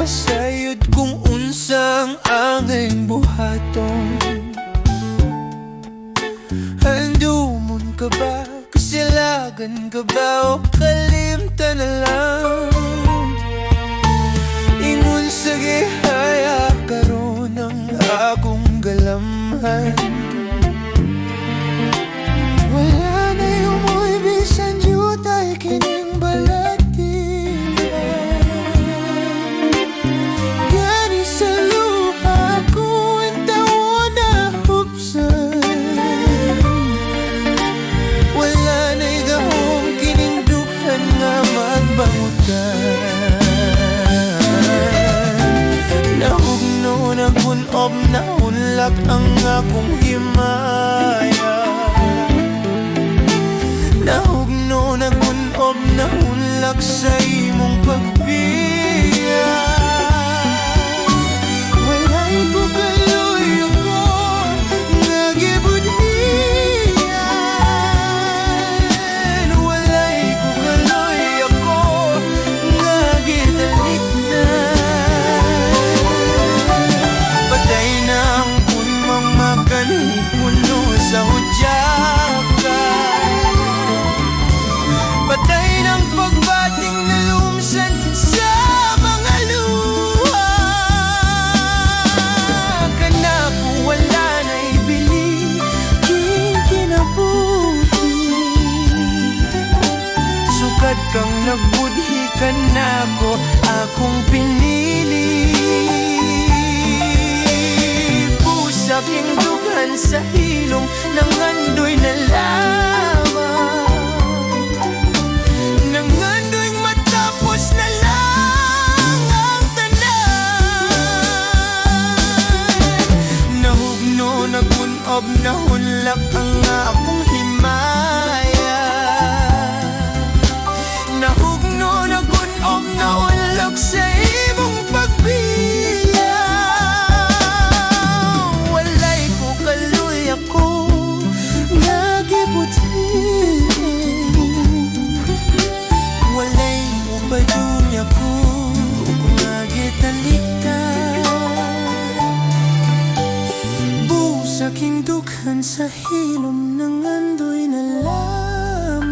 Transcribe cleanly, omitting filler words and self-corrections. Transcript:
sayod kung unsang angay buhaton. Handumon ka ba? Kasilagan ka ba? O kalimtan na lang? Ingon sa gihaya karon ang akong galamhan. Wala na yung mo'y bisan jutay kining balatian. Gani sa luha ko ang tawo na hupsan. Wala na'y gahong kining dukhan nga magbangutan. Nahugno na punob nahunlak ang akong himaya. Nahugno na punob nahunlak sa imong pagbiya. Walay ko kaloy ako nga gibudhian. Walay ko kaloy ako nga gitalikdan. Patay na ang punmang makanhi puno sa hudyakan. Patay ng pagbating na lumsan sa mga luha. Kanako wala na'y bili kinabuhi. Sukad kang nagbudhi kanako akong pinili. Busaking dughan sa hilong nangandoy na lamang. Nangandoy matapos na lang ang tanan. Nahugno nagunob nahunlak ang akong himaya. Nahugno nagunob nahunlak sa imong pagbiya. Walay ko kaloy ako nga gibudhian. Walay mo padunya ko nga gitalikdan. Busaking dughan sa hilom nangandoy na lamang.